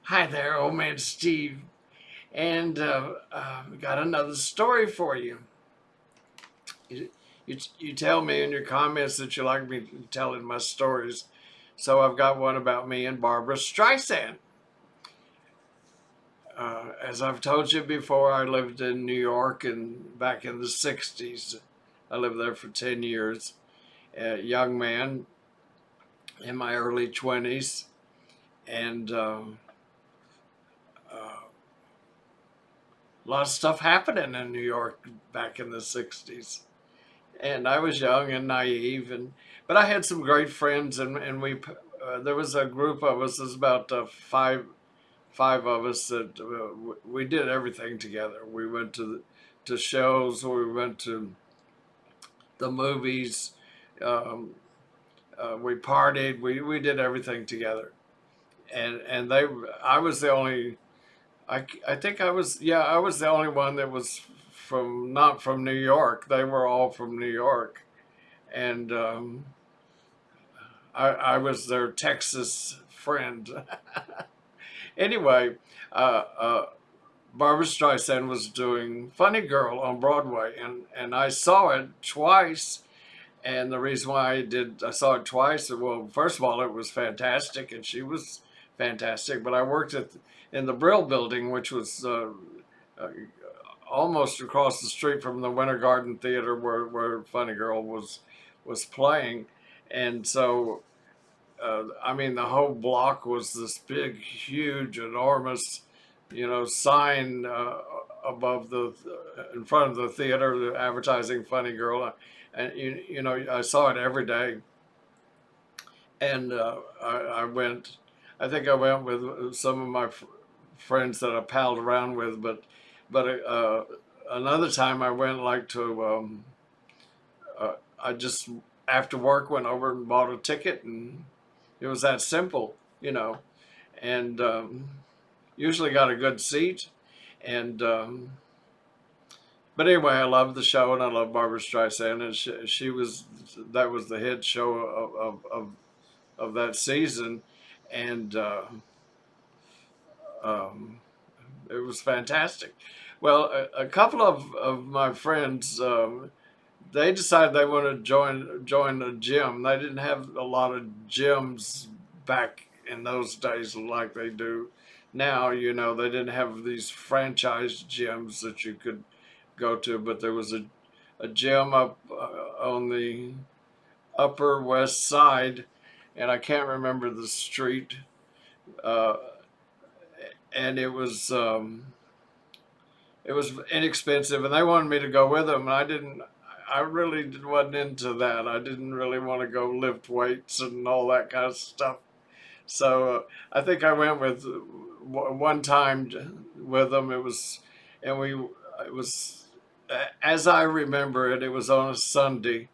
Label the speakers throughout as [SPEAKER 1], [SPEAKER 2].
[SPEAKER 1] Hi there, old man Steve, and we got another story for you. You tell me in your comments that you like me telling my stories, so I've got one about me and Barbra Streisand. As I've told you before, I lived in New York and back in the '60s. I lived there for 10 years. A young man in my early 20s, and a lot of stuff happening in New York back in the '60s. And I was young and naive, but I had some great friends, and we there was a group of us. There's about five of us that we did everything together. We went to shows, we went to the movies, um, we partied, we did everything together. And they I was the only I think I was the only one that was from not from New York. They were all from New York, and I was their Texas friend. Anyway, uh, Barbra Streisand was doing Funny Girl on Broadway, and I saw it twice. And the reason why I saw it twice, well, first of all, it was fantastic, and she was fantastic. But I worked in the Brill Building, which was uh, almost across the street from the Winter Garden Theater where Funny Girl was playing, and so I mean, the whole block was this big, huge, enormous, sign above in front of the theater, advertising Funny Girl, and I saw it every day, and I went. I think I went with some of my friends that I palled around with, but another time I went like to. I just after work went over and bought a ticket, and it was that simple, and usually got a good seat. And but anyway, I loved the show, and I love Barbra Streisand, and she was that was the hit show of that season, and um, it was fantastic. Well, a couple of my friends. They decided they wanted to join a gym. They didn't have a lot of gyms back in those days like they do now. They didn't have these franchise gyms that you could go to, but there was a gym up on the Upper West Side, and I can't remember the street. Uh, and it was inexpensive, and they wanted me to go with them, and I didn't. I really wasn't into that. I didn't really want to go lift weights and all that kind of stuff. So I think I went with one time with them. And we it was as I remember it. It was on a Sunday,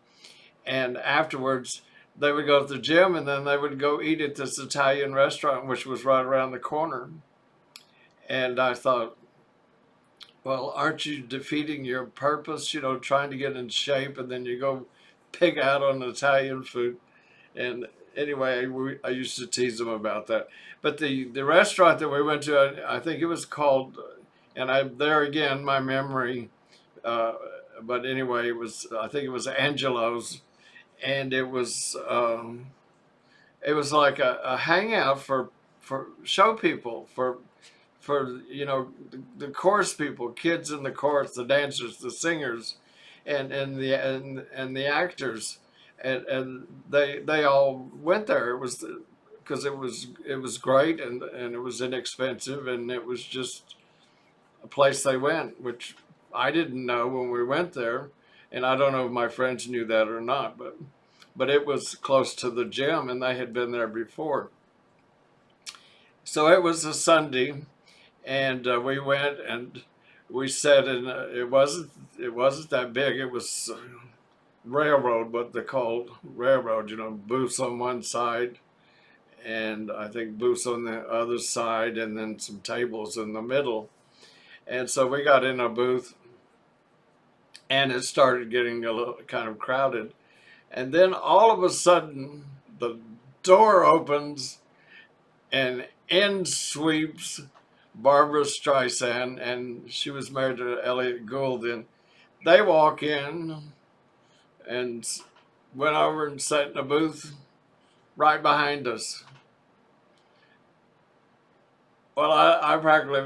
[SPEAKER 1] and afterwards they would go to the gym, and then they would go eat at this Italian restaurant, which was right around the corner. And I thought, well, aren't you defeating your purpose, trying to get in shape, and then you go pig out on Italian food? And anyway, I used to tease them about that. But the restaurant that we went to, I think it was called, and there again, my memory, uh, but anyway, I think it was Angelo's, and it was like a hangout for show people, for the chorus people, kids in the chorus, the dancers, the singers, and the actors, and they all went there. It was because it was great, and it was inexpensive, and it was just a place they went, which I didn't know when we went there, and I don't know if my friends knew that or not, but it was close to the gym, and they had been there before. So it was a Sunday, and we went and we sat in. It wasn't that big. It was railroad, what they called railroad. Booths on one side, and I think booths on the other side, and then some tables in the middle. And so we got in a booth, and it started getting a little kind of crowded. And then all of a sudden, the door opens, and in sweeps Barbra Streisand, and she was married to Elliot Gould. And they walk in and went over and sat in a booth right behind us. Well, I practically,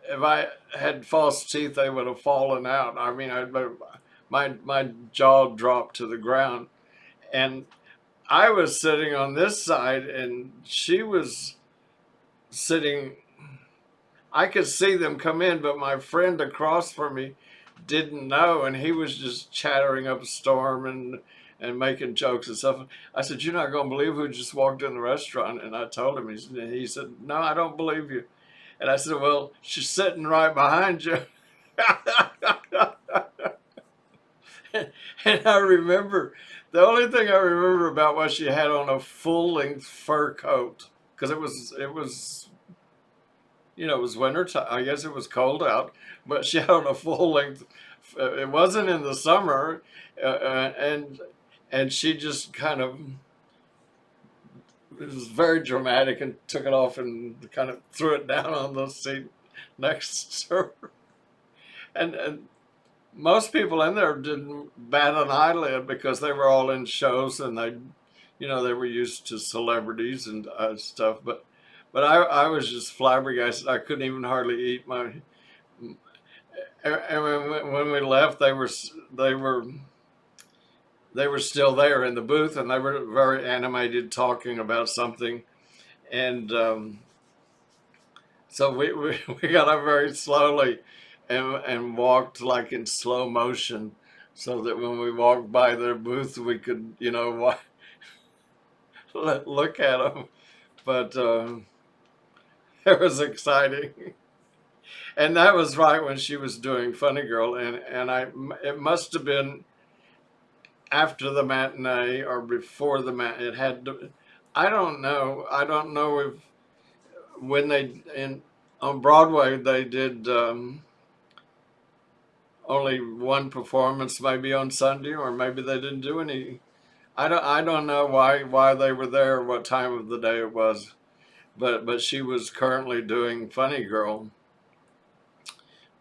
[SPEAKER 1] if I had false teeth, they would have fallen out. I mean, my jaw dropped to the ground, and I was sitting on this side, and she was sitting. I could see them come in, but my friend across from me didn't know, and he was just chattering up a storm and making jokes and stuff. I said, "You're not going to believe who just walked in the restaurant." And I told him. He said, "No, I don't believe you." And I said, "Well, she's sitting right behind you." And I remember, the only thing I remember about was she had on a full length fur coat, because it was it was winter time. I guess it was cold out, but she had on a full length. It wasn't in the summer, and she just kind of, it was very dramatic, and took it off and kind of threw it down on the seat next to her. And most people in there didn't bat an eyelid, because they were all in shows, and they were used to celebrities and stuff. But I was just flabbergasted. I couldn't even hardly eat my. And when we left, they were still there in the booth, and they were very animated, talking about something. And so we got up very slowly, and walked like in slow motion, so that when we walked by their booth, we could, look at them. But it was exciting. And that was right when she was doing Funny Girl, and it must have been after the matinee or before the matinee. It had to. I don't know. I don't know if when they in on Broadway they did only one performance, maybe on Sunday, or maybe they didn't do any. I don't know why they were there, what time of the day it was, but she was currently doing Funny Girl.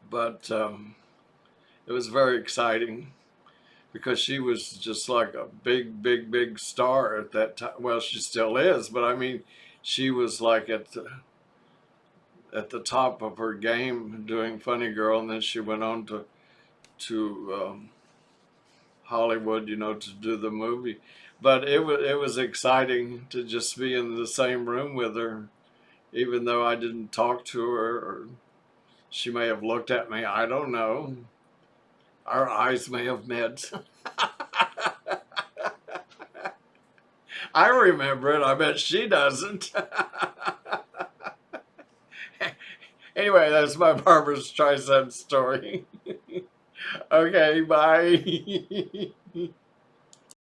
[SPEAKER 1] But it was very exciting, because she was just like a big, big, big star at that time. Well, she still is, but I mean, she was like at the top of her game doing Funny Girl, and then she went on to Hollywood, to do the movie. But it was exciting to just be in the same room with her, even though I didn't talk to her, or she may have looked at me. I don't know. Our eyes may have met. I remember it. I bet she doesn't. Anyway, that's my Barbra Streisand story. Okay, bye.